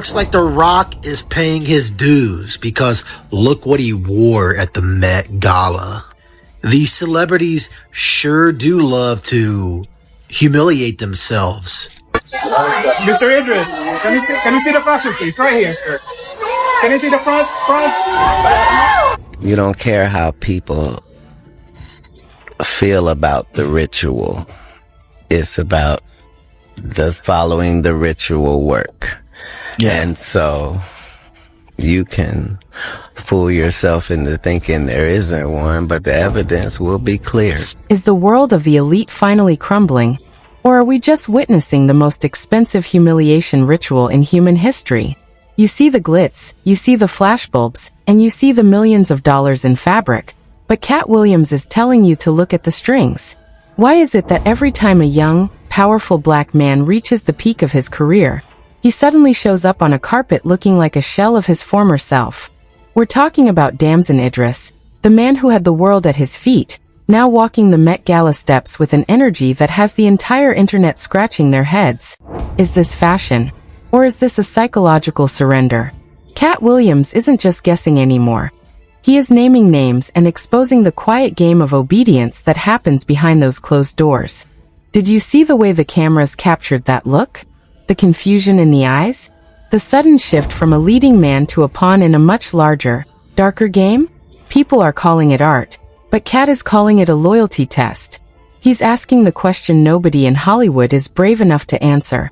Looks like The Rock is paying his dues because look what he wore at the Met Gala. These celebrities sure do love to humiliate themselves. Mr. Idris, can you see the fashion piece right here, sir? Can you see the front? You don't care how people feel about the ritual. It's about does following the ritual work. Yeah. And so you can fool yourself into thinking there isn't one, but the evidence will be clear. Is the world of the elite finally crumbling? Or are we just witnessing the most expensive humiliation ritual in human history? You see the glitz, you see the flashbulbs, and you see the millions of dollars in fabric. But Katt Williams is telling you to look at the strings. Why is it that every time a young, powerful black man reaches the peak of his career, he suddenly shows up on a carpet looking like a shell of his former self? We're talking about Damson Idris, the man who had the world at his feet, now walking the Met Gala steps with an energy that has the entire internet scratching their heads. Is this fashion? Or is this a psychological surrender? Katt Williams isn't just guessing anymore. He is naming names and exposing the quiet game of obedience that happens behind those closed doors. Did you see the way the cameras captured that look? The confusion in the eyes? The sudden shift from a leading man to a pawn in a much larger, darker game? People are calling it art, but Katt is calling it a loyalty test. He's asking the question nobody in Hollywood is brave enough to answer.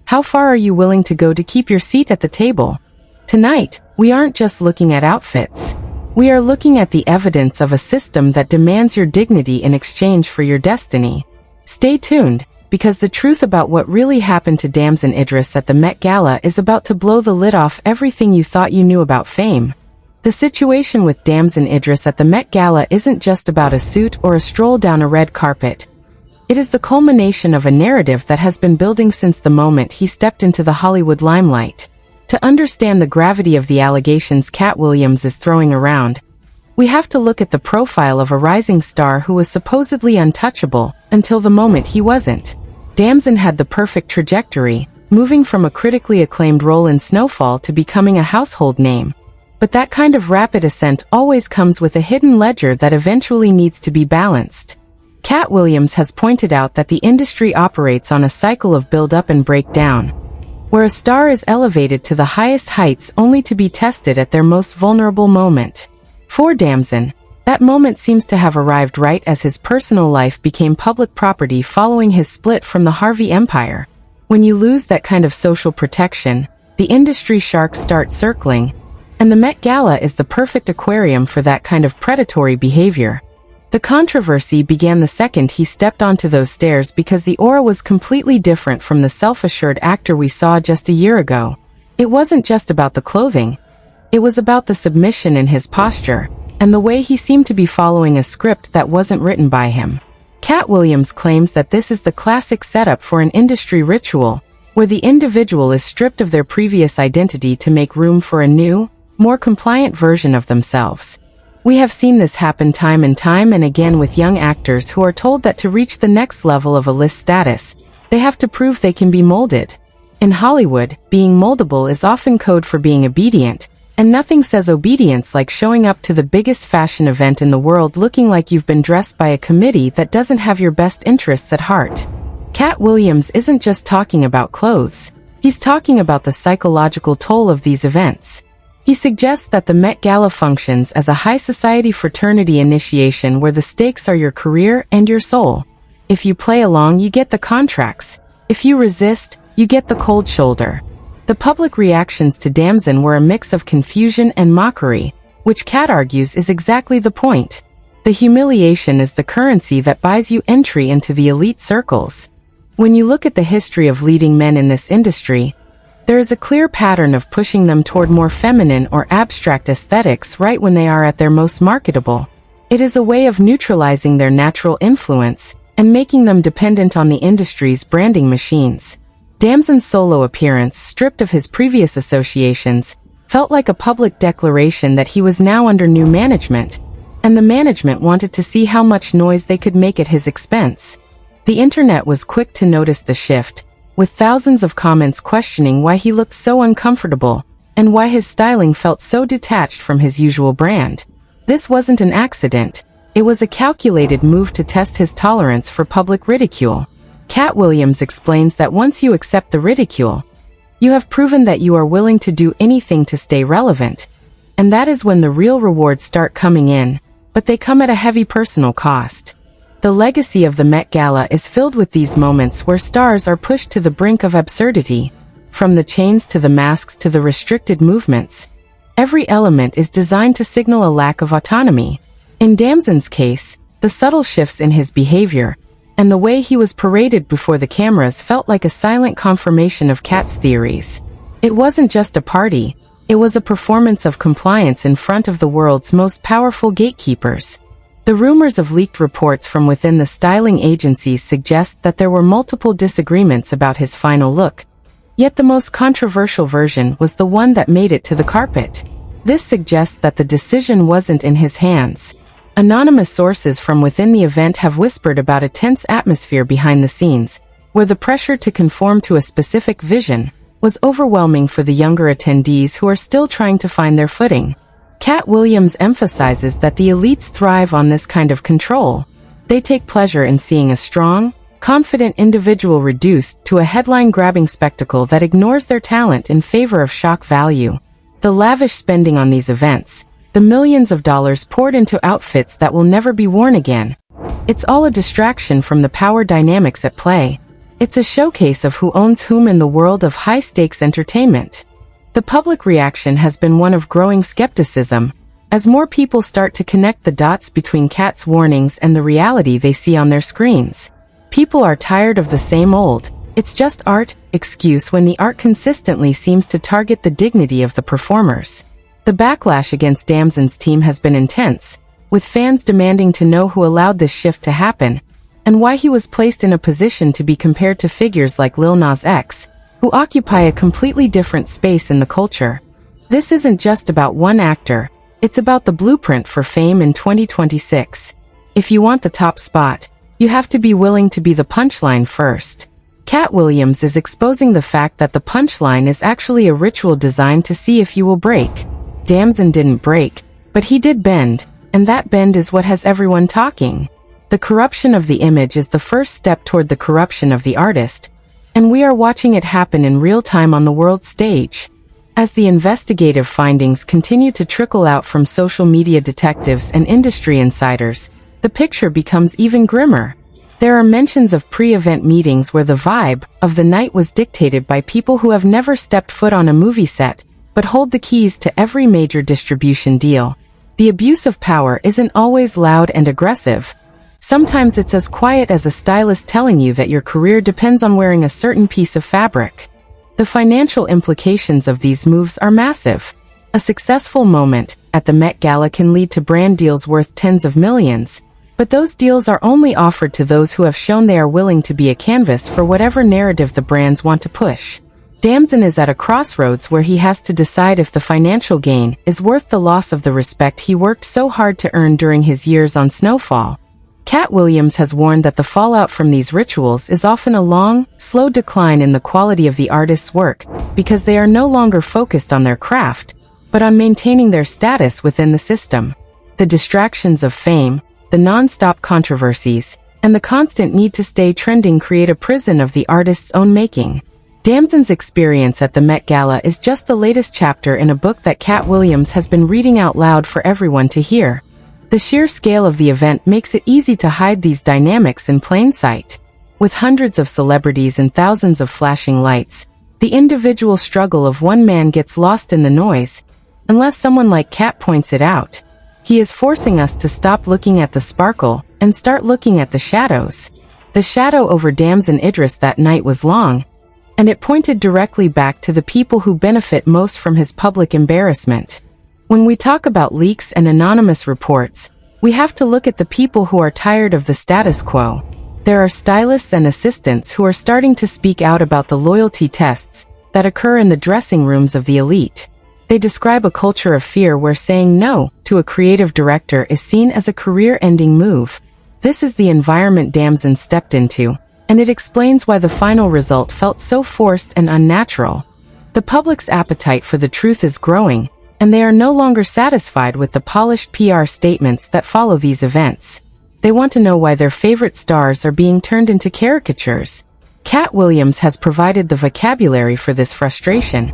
How far are you willing to go to keep your seat at the table? Tonight, we aren't just looking at outfits. We are looking at the evidence of a system that demands your dignity in exchange for your destiny. Stay tuned, because the truth about what really happened to Damson Idris at the Met Gala is about to blow the lid off everything you thought you knew about fame. The situation with Damson Idris at the Met Gala isn't just about a suit or a stroll down a red carpet. It is the culmination of a narrative that has been building since the moment he stepped into the Hollywood limelight. To understand the gravity of the allegations Katt Williams is throwing around, we have to look at the profile of a rising star who was supposedly untouchable until the moment he wasn't. Damson had the perfect trajectory, moving from a critically acclaimed role in Snowfall to becoming a household name. But that kind of rapid ascent always comes with a hidden ledger that eventually needs to be balanced. Katt Williams has pointed out that the industry operates on a cycle of build-up and breakdown, where a star is elevated to the highest heights only to be tested at their most vulnerable moment. For Damson, that moment seems to have arrived right as his personal life became public property following his split from the Harvey empire. When you lose that kind of social protection, the industry sharks start circling, and the Met Gala is the perfect aquarium for that kind of predatory behavior. The controversy began the second he stepped onto those stairs because the aura was completely different from the self-assured actor we saw just a year ago. It wasn't just about the clothing. It was about the submission in his posture, and the way he seemed to be following a script that wasn't written by him. Katt Williams claims that this is the classic setup for an industry ritual, where the individual is stripped of their previous identity to make room for a new, more compliant version of themselves. We have seen this happen time and again with young actors who are told that to reach the next level of a list status, they have to prove they can be molded. In Hollywood, being moldable is often code for being obedient, and nothing says obedience like showing up to the biggest fashion event in the world looking like you've been dressed by a committee that doesn't have your best interests at heart. Katt Williams isn't just talking about clothes. He's talking about the psychological toll of these events. He suggests that the Met Gala functions as a high society fraternity initiation where the stakes are your career and your soul. If you play along, you get the contracts. If you resist, you get the cold shoulder. The public reactions to Damson were a mix of confusion and mockery, which Katt argues is exactly the point. The humiliation is the currency that buys you entry into the elite circles. When you look at the history of leading men in this industry, there is a clear pattern of pushing them toward more feminine or abstract aesthetics right when they are at their most marketable. It is a way of neutralizing their natural influence and making them dependent on the industry's branding machines. Damson's solo appearance, stripped of his previous associations, felt like a public declaration that he was now under new management, and the management wanted to see how much noise they could make at his expense. The internet was quick to notice the shift, with thousands of comments questioning why he looked so uncomfortable and why his styling felt so detached from his usual brand. This wasn't an accident. It was a calculated move to test his tolerance for public ridicule. Katt Williams explains that once you accept the ridicule, you have proven that you are willing to do anything to stay relevant. And that is when the real rewards start coming in, but they come at a heavy personal cost. The legacy of the Met Gala is filled with these moments where stars are pushed to the brink of absurdity. From the chains to the masks to the restricted movements, every element is designed to signal a lack of autonomy. In Damson's case, the subtle shifts in his behavior and the way he was paraded before the cameras felt like a silent confirmation of Katt's theories. It wasn't just a party, it was a performance of compliance in front of the world's most powerful gatekeepers. The rumors of leaked reports from within the styling agencies suggest that there were multiple disagreements about his final look. Yet the most controversial version was the one that made it to the carpet. This suggests that the decision wasn't in his hands. Anonymous sources from within the event have whispered about a tense atmosphere behind the scenes, where the pressure to conform to a specific vision was overwhelming for the younger attendees who are still trying to find their footing. Katt Williams emphasizes that the elites thrive on this kind of control. They take pleasure in seeing a strong, confident individual reduced to a headline-grabbing spectacle that ignores their talent in favor of shock value. The lavish spending on these events, the millions of dollars poured into outfits that will never be worn again. It's all a distraction from the power dynamics at play. It's a showcase of who owns whom in the world of high-stakes entertainment. The public reaction has been one of growing skepticism, as more people start to connect the dots between Katt's warnings and the reality they see on their screens. People are tired of the same old, "it's just art" excuse when the art consistently seems to target the dignity of the performers. The backlash against Damson's team has been intense, with fans demanding to know who allowed this shift to happen, and why he was placed in a position to be compared to figures like Lil Nas X, who occupy a completely different space in the culture. This isn't just about one actor, it's about the blueprint for fame in 2026. If you want the top spot, you have to be willing to be the punchline first. Katt Williams is exposing the fact that the punchline is actually a ritual designed to see if you will break. Damson didn't break, but he did bend, and that bend is what has everyone talking. The corruption of the image is the first step toward the corruption of the artist, and we are watching it happen in real time on the world stage. As the investigative findings continue to trickle out from social media detectives and industry insiders, the picture becomes even grimmer. There are mentions of pre-event meetings where the vibe of the night was dictated by people who have never stepped foot on a movie set, but hold the keys to every major distribution deal. The abuse of power isn't always loud and aggressive. Sometimes it's as quiet as a stylist telling you that your career depends on wearing a certain piece of fabric. The financial implications of these moves are massive. A successful moment at the Met Gala can lead to brand deals worth tens of millions, but those deals are only offered to those who have shown they are willing to be a canvas for whatever narrative the brands want to push. Damson is at a crossroads where he has to decide if the financial gain is worth the loss of the respect he worked so hard to earn during his years on Snowfall. Katt Williams has warned that the fallout from these rituals is often a long, slow decline in the quality of the artist's work, because they are no longer focused on their craft, but on maintaining their status within the system. The distractions of fame, the non-stop controversies, and the constant need to stay trending create a prison of the artist's own making. Damson's experience at the Met Gala is just the latest chapter in a book that Katt Williams has been reading out loud for everyone to hear. The sheer scale of the event makes it easy to hide these dynamics in plain sight. With hundreds of celebrities and thousands of flashing lights, the individual struggle of one man gets lost in the noise, unless someone like Katt points it out. He is forcing us to stop looking at the sparkle and start looking at the shadows. The shadow over Damson Idris that night was long, and it pointed directly back to the people who benefit most from his public embarrassment. When we talk about leaks and anonymous reports, we have to look at the people who are tired of the status quo. There are stylists and assistants who are starting to speak out about the loyalty tests that occur in the dressing rooms of the elite. They describe a culture of fear where saying no to a creative director is seen as a career-ending move. This is the environment Damson stepped into, and it explains why the final result felt so forced and unnatural. The public's appetite for the truth is growing, and they are no longer satisfied with the polished PR statements that follow these events. They want to know why their favorite stars are being turned into caricatures. Katt Williams has provided the vocabulary for this frustration,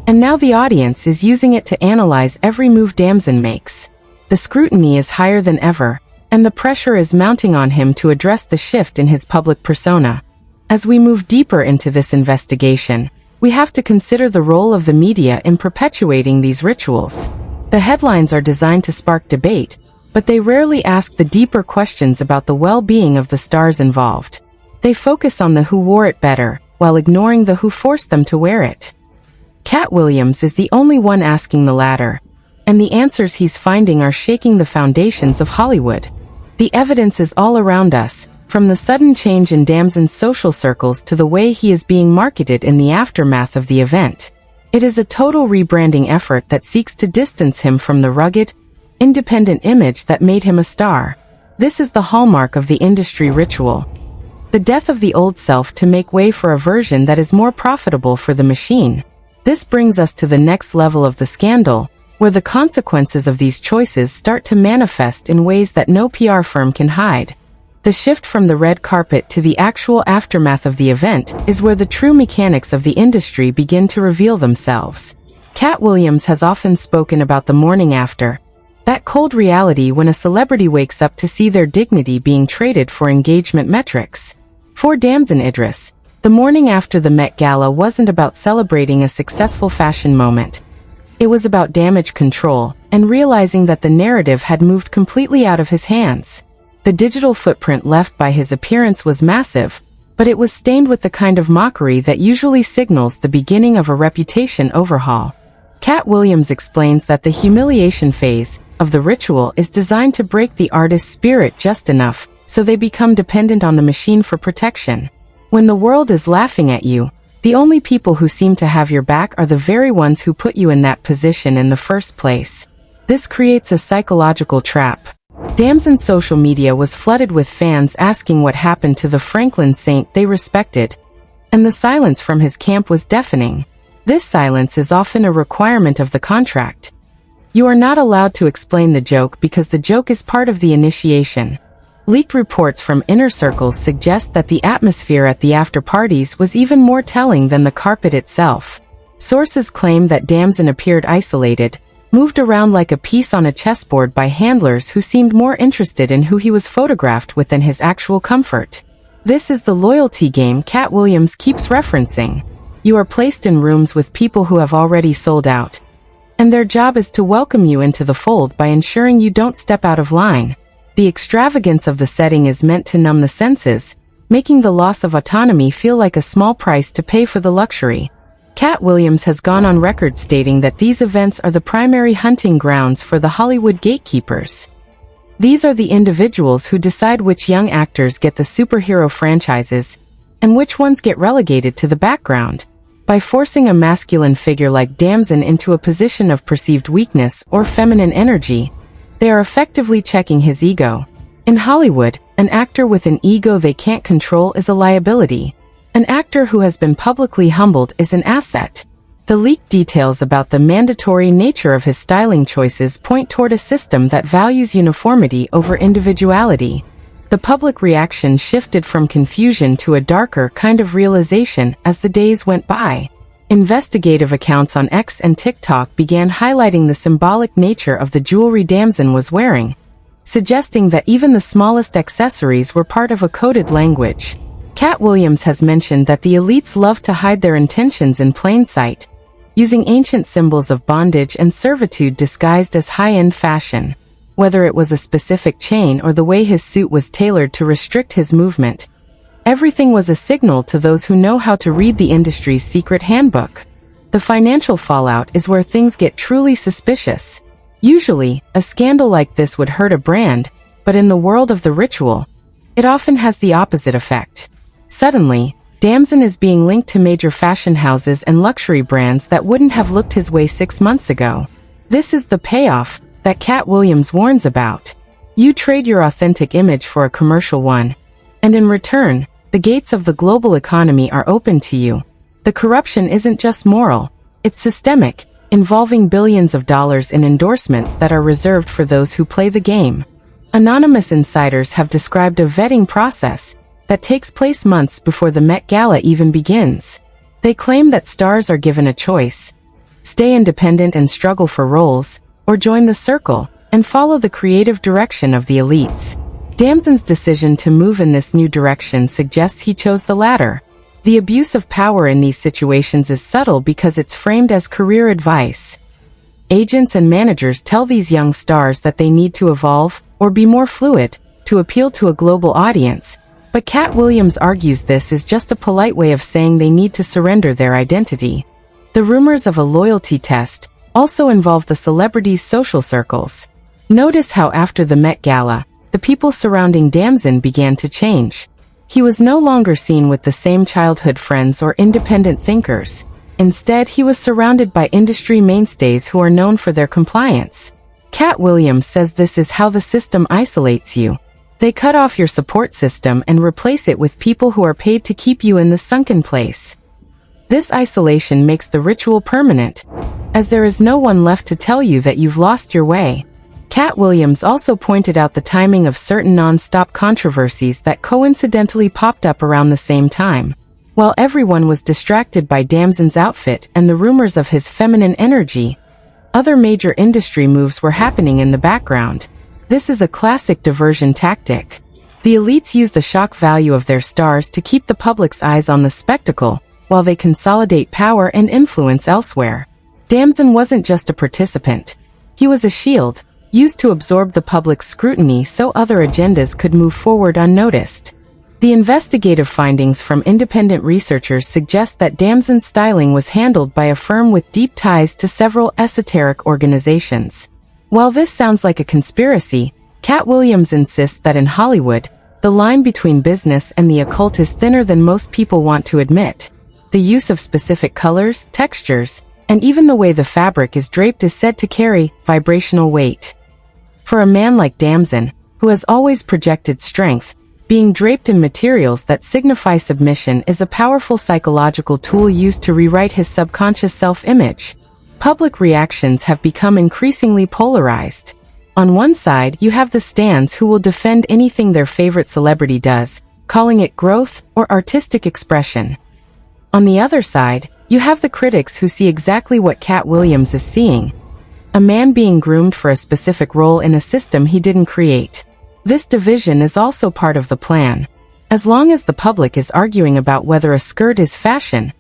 and now the audience is using it to analyze every move Damson makes. The scrutiny is higher than ever, and the pressure is mounting on him to address the shift in his public persona. As we move deeper into this investigation, we have to consider the role of the media in perpetuating these rituals. The headlines are designed to spark debate, but they rarely ask the deeper questions about the well-being of the stars involved. They focus on the who wore it better, while ignoring the who forced them to wear it. Katt Williams is the only one asking the latter, and the answers he's finding are shaking the foundations of Hollywood. The evidence is all around us, from the sudden change in Damson's social circles to the way he is being marketed in the aftermath of the event. It is a total rebranding effort that seeks to distance him from the rugged, independent image that made him a star. This is the hallmark of the industry ritual. The death of the old self to make way for a version that is more profitable for the machine. This brings us to the next level of the scandal, where the consequences of these choices start to manifest in ways that no PR firm can hide. The shift from the red carpet to the actual aftermath of the event is where the true mechanics of the industry begin to reveal themselves. Katt Williams has often spoken about the morning after, that cold reality when a celebrity wakes up to see their dignity being traded for engagement metrics. For Damson Idris, the morning after the Met Gala wasn't about celebrating a successful fashion moment. It was about damage control and realizing that the narrative had moved completely out of his hands. The digital footprint left by his appearance was massive, but it was stained with the kind of mockery that usually signals the beginning of a reputation overhaul. Katt Williams explains that the humiliation phase of the ritual is designed to break the artist's spirit just enough so they become dependent on the machine for protection. When the world is laughing at you, the only people who seem to have your back are the very ones who put you in that position in the first place. This creates a psychological trap. Damson's social media was flooded with fans asking what happened to the Franklin saint they respected, and the silence from his camp was deafening. This silence is often a requirement of the contract. You are not allowed to explain the joke because the joke is part of the initiation. Leaked reports from inner circles suggest that the atmosphere at the after-parties was even more telling than the carpet itself. Sources claim that Damson appeared isolated, moved around like a piece on a chessboard by handlers who seemed more interested in who he was photographed with than his actual comfort. This is the loyalty game Katt Williams keeps referencing. You are placed in rooms with people who have already sold out, and their job is to welcome you into the fold by ensuring you don't step out of line. The extravagance of the setting is meant to numb the senses, making the loss of autonomy feel like a small price to pay for the luxury. Katt Williams has gone on record stating that these events are the primary hunting grounds for the Hollywood gatekeepers. These are the individuals who decide which young actors get the superhero franchises, and which ones get relegated to the background. By forcing a masculine figure like Damson into a position of perceived weakness or feminine energy, they are effectively checking his ego. In Hollywood, an actor with an ego they can't control is a liability. An actor who has been publicly humbled is an asset. The leaked details about the mandatory nature of his styling choices point toward a system that values uniformity over individuality. The public reaction shifted from confusion to a darker kind of realization as the days went by. Investigative accounts on X and TikTok began highlighting the symbolic nature of the jewelry Damson was wearing, suggesting that even the smallest accessories were part of a coded language. Katt Williams has mentioned that the elites love to hide their intentions in plain sight, using ancient symbols of bondage and servitude disguised as high-end fashion. Whether it was a specific chain or the way his suit was tailored to restrict his movement, everything was a signal to those who know how to read the industry's secret handbook. The financial fallout is where things get truly suspicious. Usually, a scandal like this would hurt a brand, but in the world of the ritual, it often has the opposite effect. Suddenly, Damson is being linked to major fashion houses and luxury brands that wouldn't have looked his way 6 months ago. This is the payoff that Katt Williams warns about. You trade your authentic image for a commercial one, and in return, The gates of the global economy are open to you. The corruption isn't just moral, it's systemic, involving billions of dollars in endorsements that are reserved for those who play the game. Anonymous insiders have described a vetting process that takes place months before the Met Gala even begins. They claim that stars are given a choice: stay independent and struggle for roles, or join the circle and follow the creative direction of the elites. Damson's decision to move in this new direction suggests he chose the latter. The abuse of power in these situations is subtle because it's framed as career advice. Agents and managers tell these young stars that they need to evolve or be more fluid to appeal to a global audience, but Katt Williams argues this is just a polite way of saying they need to surrender their identity. The rumors of a loyalty test also involve the celebrities' social circles. Notice how after the Met Gala, the people surrounding Damson began to change. He was no longer seen with the same childhood friends or independent thinkers. Instead, he was surrounded by industry mainstays who are known for their compliance. Katt Williams says this is how the system isolates you. They cut off your support system and replace it with people who are paid to keep you in the sunken place. This isolation makes the ritual permanent, as there is no one left to tell you that you've lost your way. Katt Williams also pointed out the timing of certain non-stop controversies that coincidentally popped up around the same time. While everyone was distracted by Damson's outfit and the rumors of his feminine energy, other major industry moves were happening in the background. This is a classic diversion tactic. The elites use the shock value of their stars to keep the public's eyes on the spectacle, while they consolidate power and influence elsewhere. Damson wasn't just a participant. He was a shield, used to absorb the public's scrutiny so other agendas could move forward unnoticed. The investigative findings from independent researchers suggest that Damson's styling was handled by a firm with deep ties to several esoteric organizations. While this sounds like a conspiracy, Katt Williams insists that in Hollywood, the line between business and the occult is thinner than most people want to admit. The use of specific colors, textures, and even the way the fabric is draped is said to carry vibrational weight. For a man like Damson, who has always projected strength, being draped in materials that signify submission is a powerful psychological tool used to rewrite his subconscious self-image. Public reactions have become increasingly polarized. On one side, you have the stans who will defend anything their favorite celebrity does, calling it growth or artistic expression. On the other side, you have the critics who see exactly what Katt Williams is seeing: a man being groomed for a specific role in a system he didn't create. This division is also part of the plan. As long as the public is arguing about whether a skirt is fashion,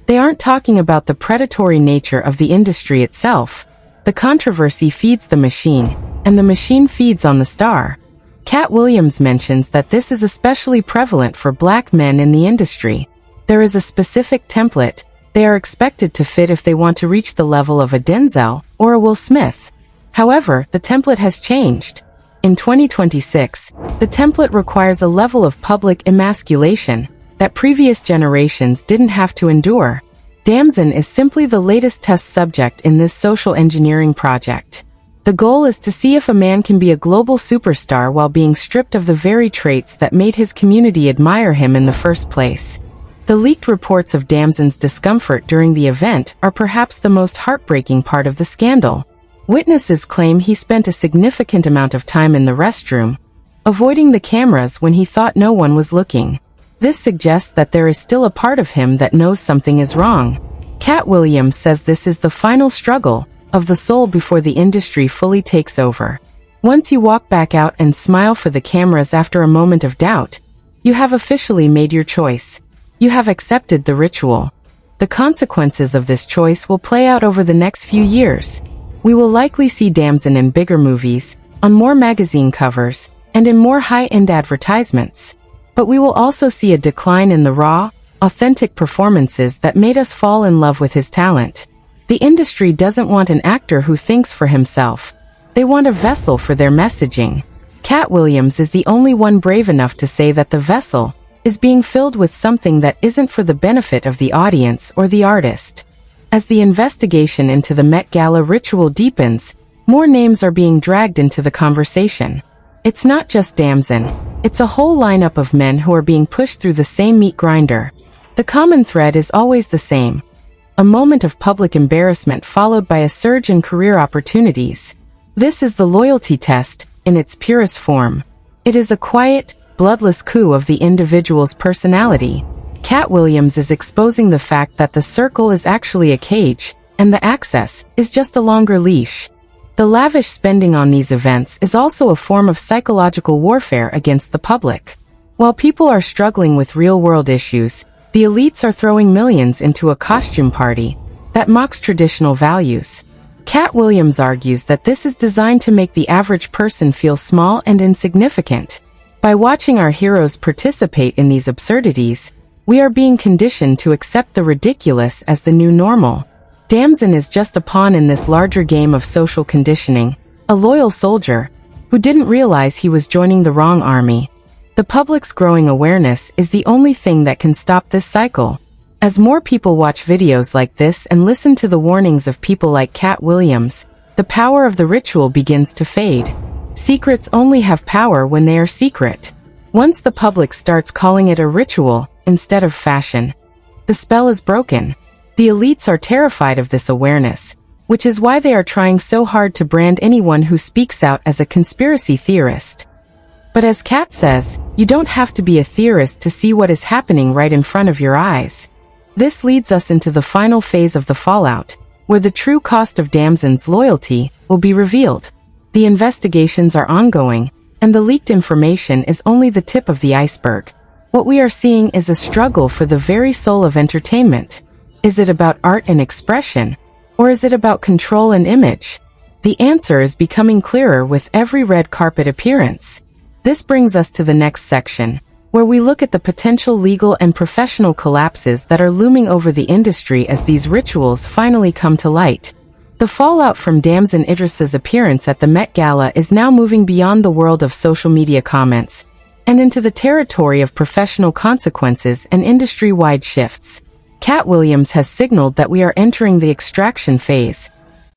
they aren't talking about the predatory nature of the industry itself. The controversy feeds the machine, and the machine feeds on the star. Katt Williams mentions that this is especially prevalent for black men in the industry. There is a specific template they are expected to fit if they want to reach the level of a Denzel or a Will Smith. However, the template has changed. In 2026, the template requires a level of public emasculation that previous generations didn't have to endure. Damson is simply the latest test subject in this social engineering project. The goal is to see if a man can be a global superstar while being stripped of the very traits that made his community admire him in the first place. The leaked reports of Damson's discomfort during the event are perhaps the most heartbreaking part of the scandal. Witnesses claim he spent a significant amount of time in the restroom, avoiding the cameras when he thought no one was looking. This suggests that there is still a part of him that knows something is wrong. Katt Williams says this is the final struggle of the soul before the industry fully takes over. Once you walk back out and smile for the cameras after a moment of doubt, you have officially made your choice. You have accepted the ritual. The consequences of this choice will play out over the next few years. We will likely see Damson in bigger movies, on more magazine covers, and in more high-end advertisements. But we will also see a decline in the raw, authentic performances that made us fall in love with his talent. The industry doesn't want an actor who thinks for himself. They want a vessel for their messaging. Katt Williams is the only one brave enough to say that the vessel is being filled with something that isn't for the benefit of the audience or the artist. As the investigation into the Met Gala ritual deepens, more names are being dragged into the conversation. It's not just Damson. It's a whole lineup of men who are being pushed through the same meat grinder. The common thread is always the same. A moment of public embarrassment followed by a surge in career opportunities. This is the loyalty test, in its purest form. It is a quiet, bloodless coup of the individual's personality. Katt Williams is exposing the fact that the circle is actually a cage, and the access is just a longer leash. The lavish spending on these events is also a form of psychological warfare against the public. While people are struggling with real-world issues, the elites are throwing millions into a costume party that mocks traditional values. Katt Williams argues that this is designed to make the average person feel small and insignificant. By watching our heroes participate in these absurdities, we are being conditioned to accept the ridiculous as the new normal. Damson is just a pawn in this larger game of social conditioning, a loyal soldier who didn't realize he was joining the wrong army. The public's growing awareness is the only thing that can stop this cycle. As more people watch videos like this and listen to the warnings of people like Katt Williams, the power of the ritual begins to fade. Secrets only have power when they are secret. Once the public starts calling it a ritual instead of fashion, the spell is broken. The elites are terrified of this awareness, which is why they are trying so hard to brand anyone who speaks out as a conspiracy theorist. But as Katt says, you don't have to be a theorist to see what is happening right in front of your eyes. This leads us into the final phase of the fallout, where the true cost of Damson's loyalty will be revealed. The investigations are ongoing, and the leaked information is only the tip of the iceberg. What we are seeing is a struggle for the very soul of entertainment. Is it about art and expression, or is it about control and image? The answer is becoming clearer with every red carpet appearance. This brings us to the next section, where we look at the potential legal and professional collapses that are looming over the industry as these rituals finally come to light. The fallout from Damson Idris's appearance at the Met Gala is now moving beyond the world of social media comments and into the territory of professional consequences and industry-wide shifts. Katt Williams has signaled that we are entering the extraction phase,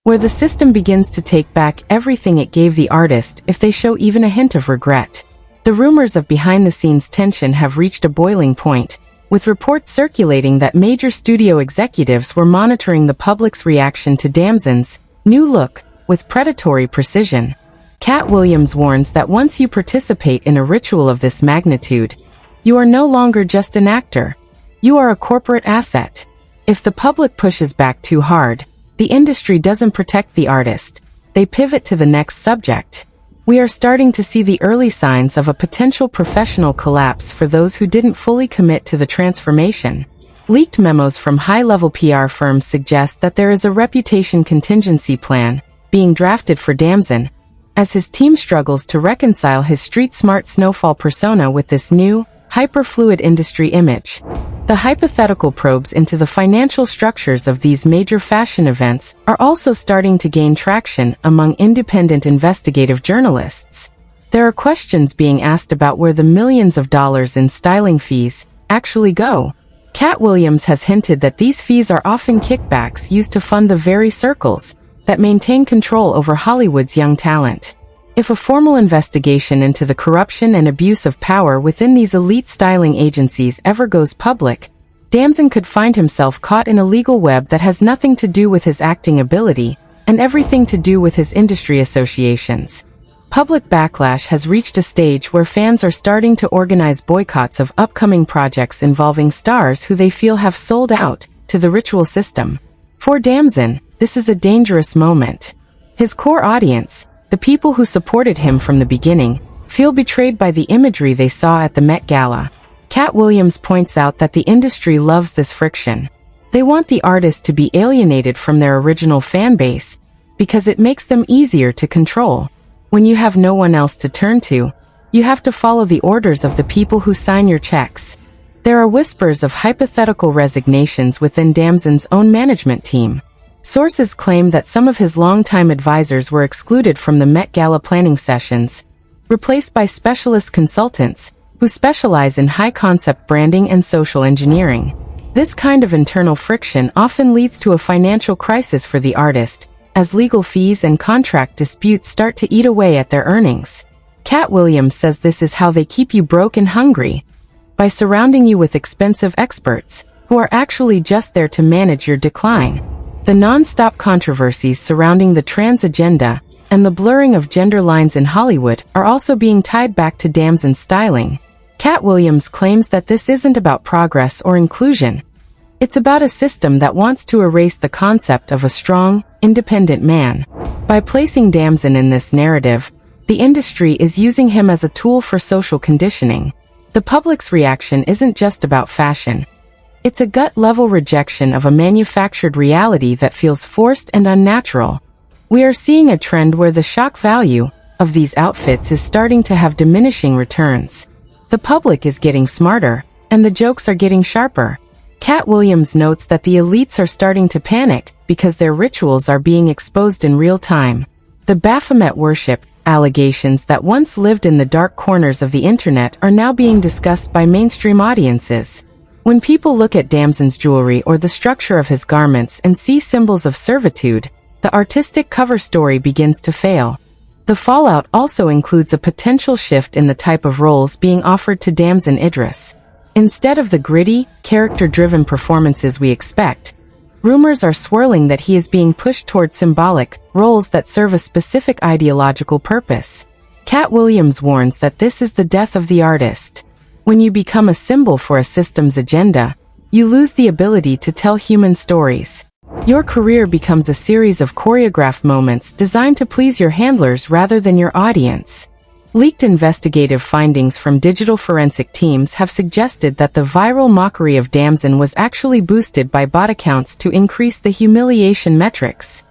where the system begins to take back everything it gave the artist if they show even a hint of regret. The rumors of behind-the-scenes tension have reached a boiling point, with reports circulating that major studio executives were monitoring the public's reaction to Damson's new look with predatory precision. Katt Williams warns that once you participate in a ritual of this magnitude, you are no longer just an actor. You are a corporate asset. If the public pushes back too hard, the industry doesn't protect the artist. They pivot to the next subject. We are starting to see the early signs of a potential professional collapse for those who didn't fully commit to the transformation. Leaked memos from high-level PR firms suggest that there is a reputation contingency plan being drafted for Damson, as his team struggles to reconcile his street-smart snowfall persona with this new, hyper-fluid industry image. The hypothetical probes into the financial structures of these major fashion events are also starting to gain traction among independent investigative journalists. There are questions being asked about where the millions of dollars in styling fees actually go. Katt Williams has hinted that these fees are often kickbacks used to fund the very circles that maintain control over Hollywood's young talent. If a formal investigation into the corruption and abuse of power within these elite styling agencies ever goes public, Damson could find himself caught in a legal web that has nothing to do with his acting ability and everything to do with his industry associations. Public backlash has reached a stage where fans are starting to organize boycotts of upcoming projects involving stars who they feel have sold out to the ritual system. For Damson, this is a dangerous moment. His core audience, the people who supported him from the beginning, feel betrayed by the imagery they saw at the Met Gala. Katt Williams points out that the industry loves this friction. They want the artist to be alienated from their original fan base, because it makes them easier to control. When you have no one else to turn to, you have to follow the orders of the people who sign your checks. There are whispers of hypothetical resignations within Damson's own management team. Sources claim that some of his longtime advisors were excluded from the Met Gala planning sessions, replaced by specialist consultants who specialize in high-concept branding and social engineering. This kind of internal friction often leads to a financial crisis for the artist, as legal fees and contract disputes start to eat away at their earnings. Katt Williams says this is how they keep you broke and hungry, by surrounding you with expensive experts, who are actually just there to manage your decline. The non-stop controversies surrounding the trans agenda and the blurring of gender lines in Hollywood are also being tied back to Damson's styling. Katt Williams claims that this isn't about progress or inclusion. It's about a system that wants to erase the concept of a strong, independent man. By placing Damson in this narrative, the industry is using him as a tool for social conditioning. The public's reaction isn't just about fashion. It's a gut-level rejection of a manufactured reality that feels forced and unnatural. We are seeing a trend where the shock value of these outfits is starting to have diminishing returns. The public is getting smarter, and the jokes are getting sharper. Katt Williams notes that the elites are starting to panic because their rituals are being exposed in real time. The Baphomet worship allegations that once lived in the dark corners of the internet are now being discussed by mainstream audiences. When people look at Damson's jewelry or the structure of his garments and see symbols of servitude, the artistic cover story begins to fail. The fallout also includes a potential shift in the type of roles being offered to Damson Idris. Instead of the gritty, character-driven performances we expect, rumors are swirling that he is being pushed toward symbolic roles that serve a specific ideological purpose. Katt Williams warns that this is the death of the artist. When you become a symbol for a system's agenda, you lose the ability to tell human stories. Your career becomes a series of choreographed moments designed to please your handlers rather than your audience. Leaked investigative findings from digital forensic teams have suggested that the viral mockery of Damson was actually boosted by bot accounts to increase the humiliation metrics.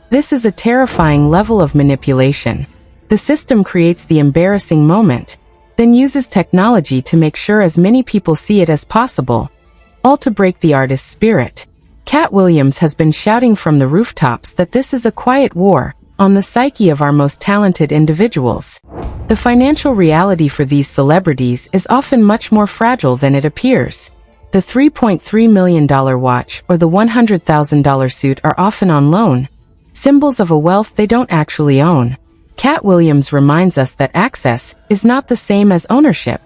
This is a terrifying level of manipulation. The system creates the embarrassing moment, then uses technology to make sure as many people see it as possible, all to break the artist's spirit. Katt Williams has been shouting from the rooftops that this is a quiet war on the psyche of our most talented individuals. The financial reality for these celebrities is often much more fragile than it appears. The $3.3 million watch or the $100,000 suit are often on loan, symbols of a wealth they don't actually own. Katt Williams reminds us that access is not the same as ownership.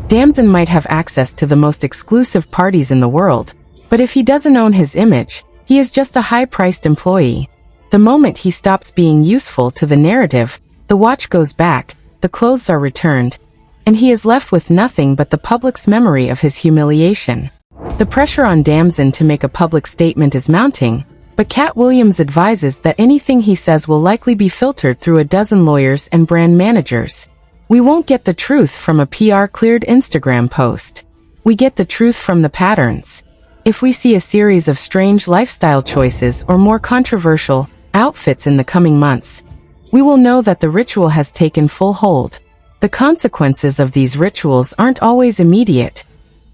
Damson might have access to the most exclusive parties in the world, but if he doesn't own his image, he is just a high-priced employee. The moment he stops being useful to the narrative, the watch goes back, the clothes are returned, and he is left with nothing but the public's memory of his humiliation. The pressure on Damson to make a public statement is mounting, but Katt Williams advises that anything he says will likely be filtered through a dozen lawyers and brand managers. We won't get the truth from a PR-cleared Instagram post. We get the truth from the patterns. If we see a series of strange lifestyle choices or more controversial outfits in the coming months, we will know that the ritual has taken full hold. The consequences of these rituals aren't always immediate.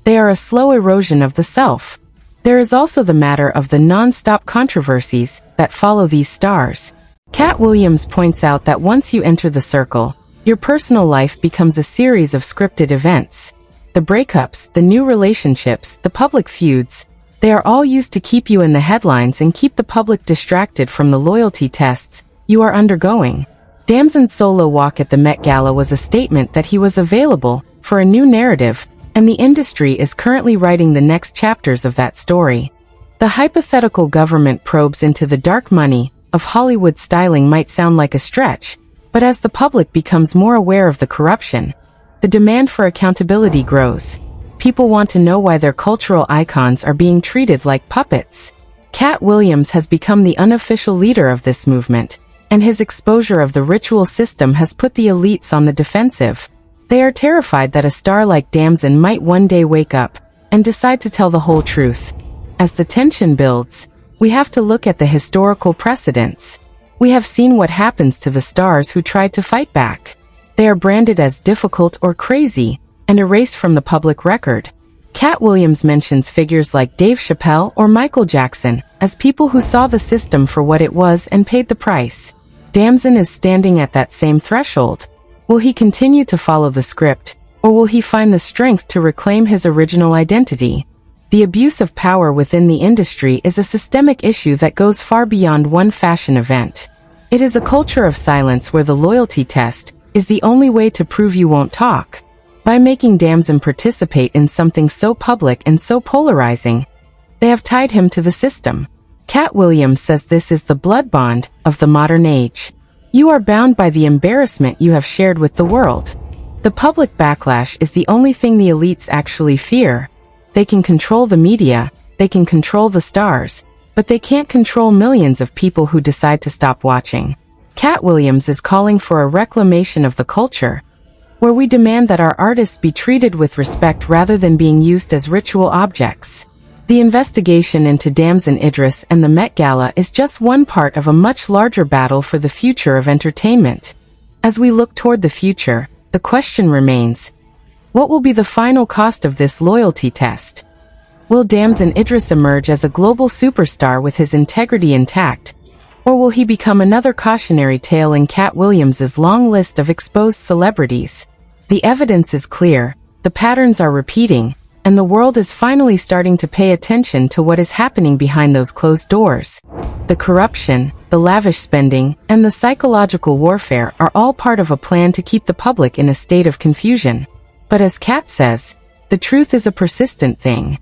They are a slow erosion of the self. There is also the matter of the non-stop controversies that follow these stars. Katt Williams points out that once you enter the circle, your personal life becomes a series of scripted events. The breakups, the new relationships, the public feuds, they are all used to keep you in the headlines and keep the public distracted from the loyalty tests you are undergoing. Damson's solo walk at the Met Gala was a statement that he was available for a new narrative, and the industry is currently writing the next chapters of that story. The hypothetical government probes into the dark money of Hollywood styling might sound like a stretch, but as the public becomes more aware of the corruption, the demand for accountability grows. People want to know why their cultural icons are being treated like puppets. Katt Williams has become the unofficial leader of this movement, and his exposure of the ritual system has put the elites on the defensive. They are terrified that a star like Damson might one day wake up and decide to tell the whole truth. As the tension builds, we have to look at the historical precedents. We have seen what happens to the stars who tried to fight back. They are branded as difficult or crazy and erased from the public record. Katt Williams mentions figures like Dave Chappelle or Michael Jackson as people who saw the system for what it was and paid the price. Damson is standing at that same threshold. Will he continue to follow the script, or will he find the strength to reclaim his original identity? The abuse of power within the industry is a systemic issue that goes far beyond one fashion event. It is a culture of silence where the loyalty test is the only way to prove you won't talk. By making Damson participate in something so public and so polarizing, they have tied him to the system. Katt Williams says this is the blood bond of the modern age. You are bound by the embarrassment you have shared with the world. The public backlash is the only thing the elites actually fear. They can control the media, they can control the stars, but they can't control millions of people who decide to stop watching. Katt Williams is calling for a reclamation of the culture, where we demand that our artists be treated with respect rather than being used as ritual objects. The investigation into Damson Idris and the Met Gala is just one part of a much larger battle for the future of entertainment. As we look toward the future, the question remains, what will be the final cost of this loyalty test? Will Damson Idris emerge as a global superstar with his integrity intact, or will he become another cautionary tale in Katt Williams's long list of exposed celebrities? The evidence is clear, the patterns are repeating, and the world is finally starting to pay attention to what is happening behind those closed doors. The corruption, the lavish spending, and the psychological warfare are all part of a plan to keep the public in a state of confusion. But as Katt says, the truth is a persistent thing.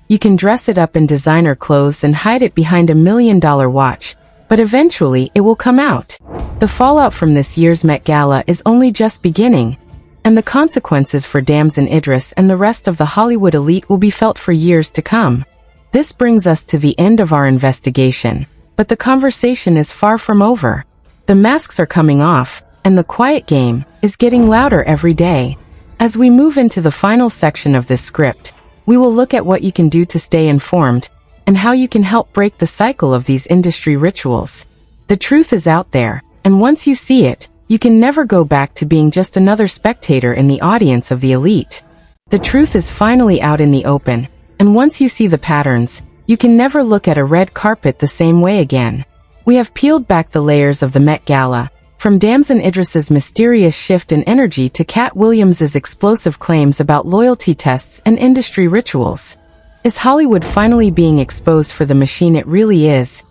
You can dress it up in designer clothes and hide it behind $1 million watch, but eventually it will come out. The fallout from this year's Met Gala is only just beginning, and the consequences for Damson Idris and the rest of the Hollywood elite will be felt for years to come. This brings us to the end of our investigation, but the conversation is far from over. The masks are coming off, and the quiet game is getting louder every day. As we move into the final section of this script, we will look at what you can do to stay informed, and how you can help break the cycle of these industry rituals. The truth is out there, and once you see it, you can never go back to being just another spectator in the audience of the elite. The truth is finally out in the open, and once you see the patterns, you can never look at a red carpet the same way again. We have peeled back the layers of the Met Gala, from Damson Idris's mysterious shift in energy to Katt Williams's explosive claims about loyalty tests and industry rituals. Is Hollywood finally being exposed for the machine it really is?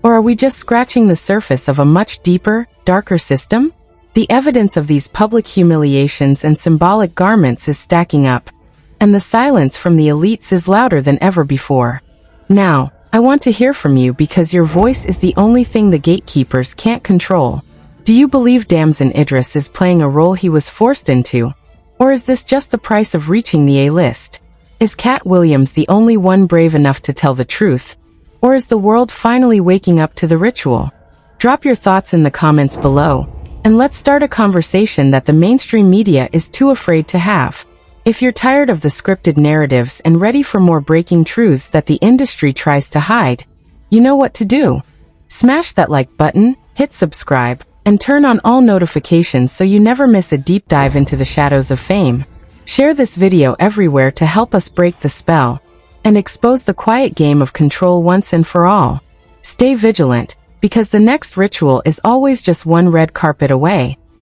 Or are we just scratching the surface of a much deeper, darker system? The evidence of these public humiliations and symbolic garments is stacking up, and the silence from the elites is louder than ever before. Now, I want to hear from you because your voice is the only thing the gatekeepers can't control. Do you believe Damson Idris is playing a role he was forced into? Or is this just the price of reaching the A-list? Is Katt Williams the only one brave enough to tell the truth? Or is the world finally waking up to the ritual? Drop your thoughts in the comments below, and let's start a conversation that the mainstream media is too afraid to have. If you're tired of the scripted narratives and ready for more breaking truths that the industry tries to hide, you know what to do. Smash that like button, hit subscribe, and turn on all notifications so you never miss a deep dive into the shadows of fame. Share this video everywhere to help us break the spell and expose the quiet game of control once and for all. Stay vigilant, because the next ritual is always just one red carpet away.